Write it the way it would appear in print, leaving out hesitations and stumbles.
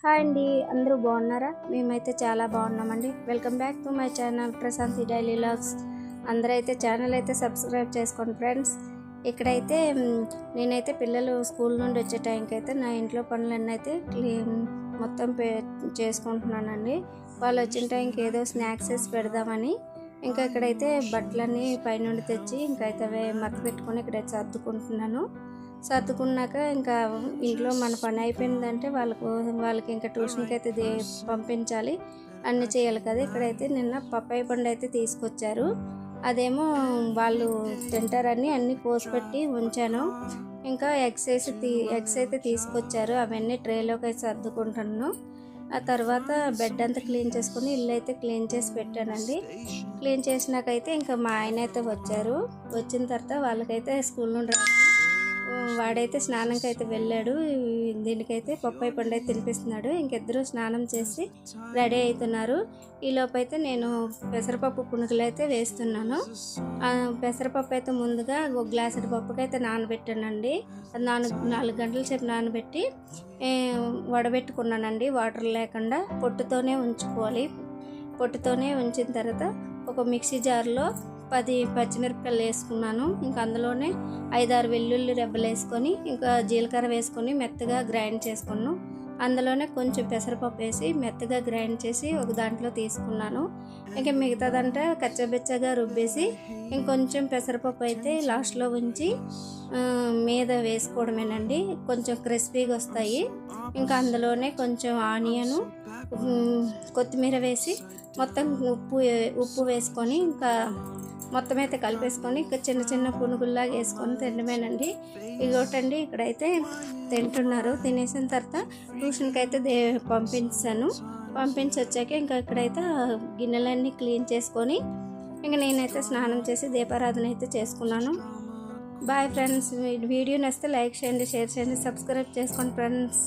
Hi అండి, అందరూ బాగున్నారా? మేమైతే చాలా బాగున్నామండి. Welcome back to my channel Prashanti daily vlogs. అందరూ అయితే ఛానల్ అయితే సబ్స్క్రైబ్ చేసుకోండి ఫ్రెండ్స్. ఇక్కడైతే నేనైతే పిల్లలు స్కూల్ నుండి వచ్చే టైంకి అయితే నా ఇంట్లో పనులన్నీ అయితే మొత్తం చేసుకుంటున్నానండి. వాళ్ళు వచ్చిన టైంకి ఏదో స్నాక్స్ వేసి పెడదామని ఇంకా ఇక్కడైతే బట్టలన్నీ పైనుండి తెచ్చి ఇంకా అయితే మడత పెట్టుకొని ఇక్కడైతే సర్దుకుంటున్నాను. సర్దుకున్నాక ఇంకా ఇంట్లో మన పని అయిపోయిందంటే వాళ్ళకి ఇంకా ట్యూషన్కి అయితే పంపించాలి, అన్నీ చేయాలి కదా. ఇక్కడైతే నిన్న పప్పాయి పండు అయితే తీసుకొచ్చారు. అదేమో వాళ్ళు తింటారని అన్నీ కోసిపెట్టి ఉంచాను. ఇంకా ఎగ్స్ అయితే తీసుకొచ్చారు. అవన్నీ ట్రేలోకి అయితే సర్దుకుంటున్నాను. ఆ తర్వాత బెడ్ అంతా క్లీన్ చేసుకుని ఇల్లు అయితే క్లీన్ చేసి పెట్టానండి. క్లీన్ చేసినాకైతే ఇంకా మా ఆయన అయితే వచ్చారు. వచ్చిన తర్వాత వాళ్ళకైతే స్కూల్ నుండి వాడైతే స్నానంకి అయితే వెళ్ళాడు. దీనికైతే పప్పాయి పండు అయితే తినిపిస్తున్నాడు. ఇంకిద్దరు స్నానం చేసి రెడీ అవుతున్నారు. ఈలోపు అయితే నేను పెసరపప్పు పునుగులు అయితే వేస్తున్నాను. పెసరపప్పు అయితే ముందుగా ఒక గ్లాసుడి పప్పుకైతే నానబెట్టానండి. అది 4 గంటల సేపు నానబెట్టి వడబెట్టుకున్నానండి. వాటర్ లేకుండా పొట్టుతోనే ఉంచుకోవాలి. పొట్టుతోనే ఉంచిన తర్వాత ఒక మిక్సీ జార్లో 10 పచ్చిమిరపకాయలు వేసుకున్నాను. ఇంకా అందులోనే 5-6 వెల్లుల్లి రెబ్బలు వేసుకొని ఇంకా జీలకర్ర వేసుకొని మెత్తగా గ్రైండ్ చేసుకున్నాను. అందులోనే కొంచెం పెసరపప్పు వేసి మెత్తగా గ్రైండ్ చేసి ఒక దాంట్లో తీసుకున్నాను. ఇంకా మిగతాదంతా కచ్చబెచ్చగా రుబ్బేసి ఇంకొంచెం పెసరపప్పు అయితే లాస్ట్లో ఉంచి మీద వేసుకోవడమేనండి. కొంచెం క్రిస్పీగా వస్తాయి. ఇంకా అందులోనే కొంచెం ఆనియను, కొత్తిమీర వేసి మొత్తం ఉప్పు వేసుకొని ఇంకా మొత్తం అయితే కలిపేసుకొని ఇంకా చిన్న చిన్న పునుగుల్లాగా వేసుకొని తినడమేనండి. ఇగోటండి ఇక్కడైతే తింటున్నారు. తినేసిన తర్వాత ట్యూషన్కి అయితే పంపించి వచ్చాక ఇంకా ఇక్కడైతే గిన్నెలన్నీ క్లీన్ చేసుకొని ఇంకా నేనైతే స్నానం చేసి దీపారాధన అయితే చేసుకున్నాను. Bye friends. వీడియో నచ్చితే లైక్ చేయండి, షేర్ చేయండి, సబ్స్క్రైబ్ చేసుకోండి ఫ్రెండ్స్.